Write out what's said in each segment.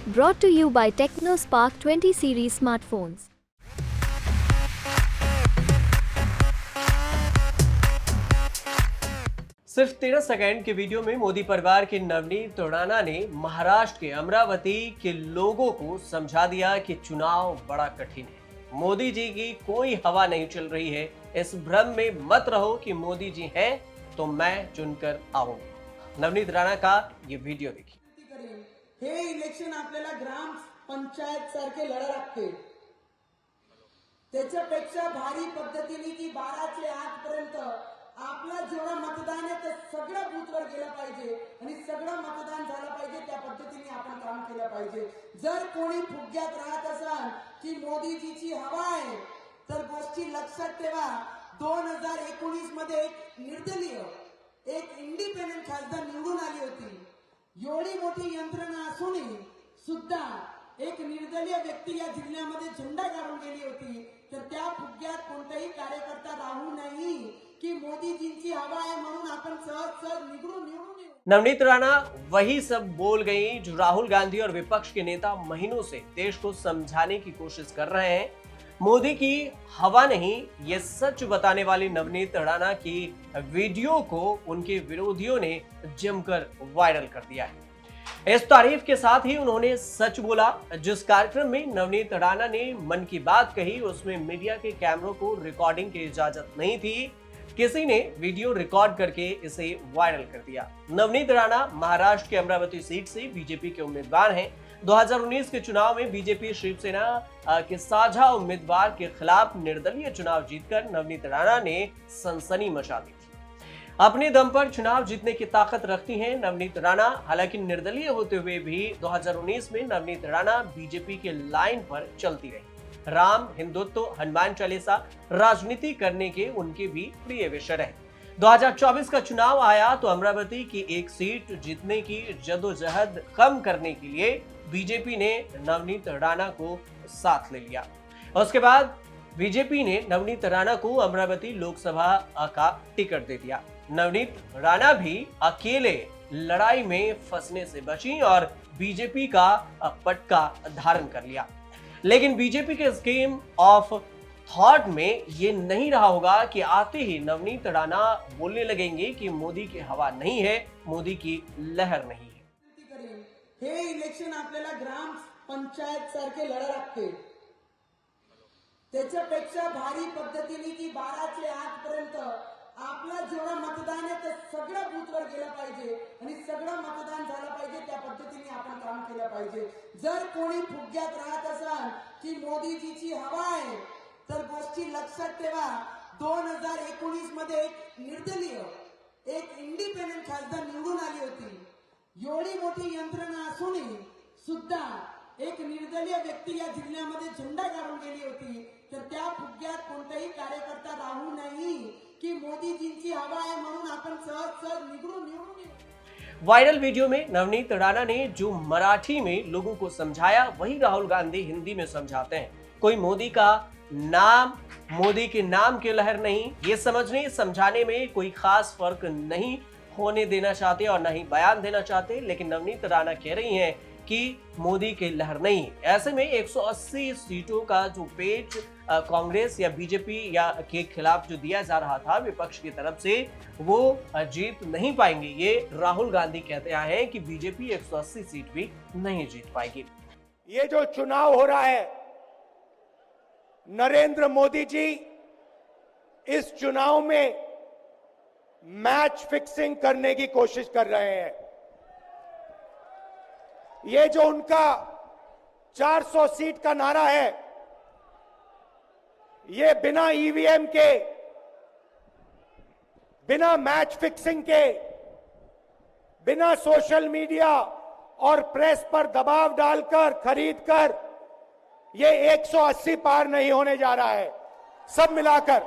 Brought to you by TechnoSpark 20 series smartphones. सिर्फ 13 second के video में मोदी परिवार के नवनीत राणा ने महाराष्ट्र के अमरावती के लोगों को समझा दिया कि चुनाव बड़ा कठिन है। मोदी जी की कोई हवा नहीं चल रही है। इस भ्रम में मत रहो कि मोदी जी हैं तो मैं चुनकर आऊंगा। नवनीत राणा का ये वीडियो देखिए। हे इलेक्शन आपल्याला ग्राम पंचायत सारखे लढा लागते, त्याच्यापेक्षा भारी पद्धतीने की 12 ते 8 पर्यंत आपला जेवढा मतदान आहे ते सगळं बूथवर गेलं पाहिजे आणि सगळं मतदान झालं पाहिजे। त्या पद्धतीने आपण काम केलं पाहिजे। जर कोणी फुग्यात राहत असाल की मोदीजीची हवा आहे तर गोष्टी लक्षात ठेवा। 2019 मध्ये एक निर्दलीय एक इंडिपेंडेंट खासदार निवडून आली होती। एवढी मोठी यंत्रणा असूनही सुद्धा एक निर्दलीय व्यक्ती या जिल्ह्यामध्ये झेंडा काढून गेली होती। तर त्या फुग्यात कोणताही कार्यकर्ता राहू नाही कि मोदीजींची हवा है म्हणून आपण सहज निवडून येऊ। नवनीत राणा वही सब बोल गई जो राहुल गांधी और विपक्ष के नेता महीनों से देश को समझाने की कोशिश कर रहे हैं। मोदी की हवा नहीं, ये सच बताने वाली नवनीत राणा की वीडियो को उनके विरोधियों ने जमकर वायरल कर दिया है। इस तारीफ के साथ ही उन्होंने सच बोला। जिस कार्यक्रम में नवनीत राणा ने मन की बात कही उसमें मीडिया के कैमरों को रिकॉर्डिंग की इजाजत नहीं थी। किसी ने वीडियो रिकॉर्ड करके इसे वायरल कर दिया। नवनीत राणा महाराष्ट्र के अमरावती सीट से बीजेपी के उम्मीदवार हैं। 2019 के चुनाव में बीजेपी शिवसेना के साझा उम्मीदवार के खिलाफ निर्दलीय चुनाव जीतकर नवनीत राणा ने सनसनी मचा दी थी। अपने दम पर चुनाव जीतने की ताकत रखती हैं नवनीत राणा। हालांकि निर्दलीय होते हुए भी 2019 में नवनीत राणा बीजेपी के लाइन पर चलती रही। राम, हिंदुत्व, हनुमान चालीसा राजनीति करने के उनके भी प्रिय विषय रहे। 2024 का चुनाव आया तो अमरावती की एक सीट जीतने की जदोजहद कम करने के लिए बीजेपी ने नवनीत राणा को साथ ले लिया। उसके बाद बीजेपी ने नवनीत राणा को अमरावती लोकसभा का टिकट दे दिया। नवनीत राणा भी अकेले लड़ाई में फंसने से बची और बीजेपी का पटका धारण कर लिया। लेकिन बीजेपी के स्कीम ऑफ थॉट में ये नहीं रहा होगा कि आते ही नवनीत राणा बोलने लगेंगे कि मोदी की हवा नहीं है, मोदी की लहर नहीं है। हे इलेक्शन आपल्याला ग्राम पंचायत सारखे लढा लागते, त्याच्यापेक्षा भारी पद्धतीने की 12 ते 8 पर्यंत आपला जेवढा मतदान आहे ते सगळं बूथवर गेलं पाहिजे आणि सगळं मतदान झालं पाहिजे। त्या पद्धतीने आपण काम केलं पाहिजे। जर कोणी फुग्यात राहत असाल की मोदीजीची हवा आहे तर गोष्टी लक्षात ठेवा। 2019 मध्ये एक निर्दलीय एक इंडिपेंडेंट खासदार निवडून आली होती। एवढी मोठी यंत्रणा असूनही सुद्धा एक निर्दलीय व्यक्ती या जिल्ह्यामध्ये झेंडा काढून गेली होती। तर त्या फुग्यात कोणताही कार्यकर्ता राहू नाही कि मोदीजींची हवा है म्हणून आपण सहज निवडून येऊ। वायरल वीडियो में नवनीत राणा ने जो मराठी में लोगों को समझाया वही राहुल गांधी हिंदी में समझाते हैं। कोई मोदी का नाम, मोदी के नाम की लहर नहीं, ये समझने समझाने में कोई खास फर्क नहीं होने देना चाहते और न ही बयान देना चाहते। लेकिन नवनीत राणा कह रही हैं कि मोदी की लहर नहीं। ऐसे में 180 सीटों का जो पेच कांग्रेस या बीजेपी या के खिलाफ जो दिया जा रहा था विपक्ष की तरफ से, वो जीत नहीं पाएंगे। ये राहुल गांधी कहते हैं कि बीजेपी 180 सीट भी नहीं जीत पाएगी। ये जो चुनाव हो रहा है, नरेंद्र मोदी जी इस चुनाव में मैच फिक्सिंग करने की कोशिश कर रहे हैं। ये जो उनका 400 सीट का नारा है, ये बिना ईवीएम के, बिना मैच फिक्सिंग के, बिना सोशल मीडिया और प्रेस पर दबाव डालकर खरीदकर ये 180 पार नहीं होने जा रहा है। सब मिलाकर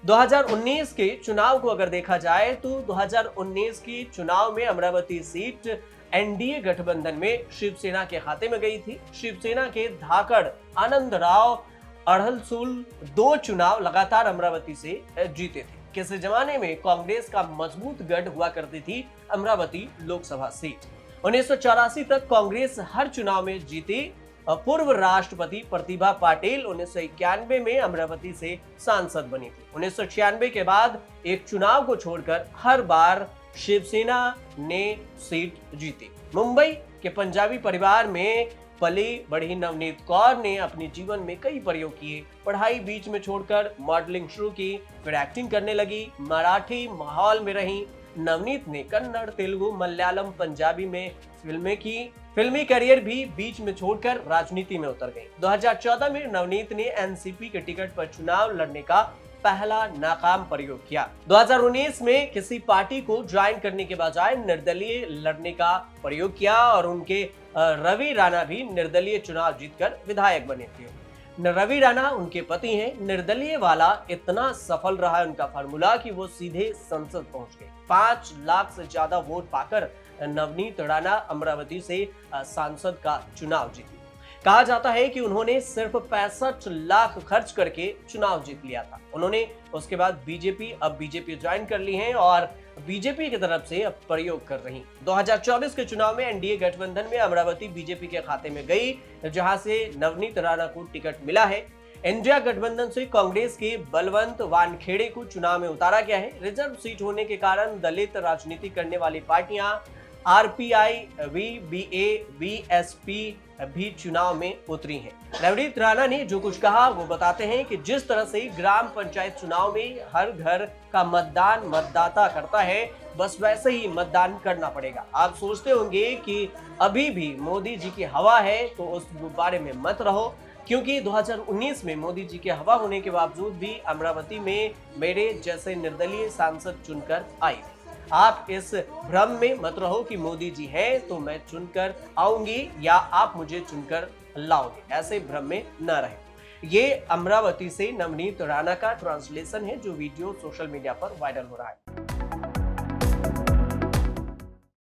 2019 के चुनाव को अगर देखा जाए तो 2019 की चुनाव में अमरावती सीट एनडीए गठबंधन में शिवसेना के खाते में गई थी। शिवसेना के धाकड़ आनंदराव अड़हलसूल 2 चुनाव लगातार अमरावती से जीते थे। किसी जमाने में कांग्रेस का मजबूत गढ़ हुआ करती थी अमरावती लोकसभा सीट। 1984 तक कांग्रेस हर चुनाव में जीती। पूर्व राष्ट्रपति प्रतिभा पाटिल 1991 में अमरावती से सांसद बनी थी। 1996 के बाद एक चुनाव को छोड़कर हर बार शिवसेना ने सीट जीती। मुंबई के पंजाबी परिवार में पली बढ़ी नवनीत कौर ने अपने जीवन में कई प्रयोग किए। पढ़ाई बीच में छोड़कर मॉडलिंग शुरू की, फिर एक्टिंग करने लगी। मराठी माहौल में रही नवनीत ने कन्नड़, तेलुगु, मलयालम, पंजाबी में फिल्में की। फिल्मी करियर भी बीच में छोड़कर राजनीति में उतर गई। 2014 में नवनीत ने एनसीपी के टिकट पर चुनाव लड़ने का पहला नाकाम प्रयोग किया। 2019 में किसी पार्टी को ज्वाइन करने के बजाय निर्दलीय लड़ने का प्रयोग किया और उनके रवि राणा भी निर्दलीय चुनाव जीतकर विधायक बने थे। रवि राणा उनके पति हैं। निर्दलीय वाला इतना सफल रहा है उनका फार्मूला कि वो सीधे संसद पहुंच गए। 5 लाख से ज्यादा वोट पाकर नवनीत राणा अमरावती से सांसद का चुनाव जीती। कहा जाता है कि उन्होंने सिर्फ 65 लाख खर्च करके चुनाव जीत लिया था। उन्होंने उसके बाद अब बीजेपी ज्वाइन कर ली है और बीजेपी की तरफ से अब प्रयोग कर रही। 2024 के चुनाव में एनडीए गठबंधन में अमरावती बीजेपी के खाते में गई, जहां से नवनीत राणा को टिकट मिला है। इंडिया गठबंधन से कांग्रेस के बलवंत वानखेड़े को चुनाव में उतारा गया है। रिजर्व सीट होने के कारण दलित राजनीति करने वाली पार्टियां आरपीआई, वीबीए, बीएसपी भी चुनाव में उतरी हैं। नवनीत राणा ने जो कुछ कहा वो बताते हैं कि जिस तरह से ग्राम पंचायत चुनाव में हर घर का मतदान मतदाता करता है, बस वैसे ही मतदान करना पड़ेगा। आप सोचते होंगे कि अभी भी मोदी जी की हवा है, तो उस बारे में मत रहो, क्योंकि 2019 में मोदी जी की हवा होने के बावजूद भी अमरावती में मेरे जैसे निर्दलीय सांसद चुनकर आई थी। आप इस भ्रम में मत रहो कि मोदी जी हैं तो मैं चुनकर आऊंगी या आप मुझे चुनकर लाओगे, ऐसे भ्रम में न रहे। ये अमरावती से नवनीत राणा का ट्रांसलेशन है जो वीडियो सोशल मीडिया पर वायरल हो रहा है।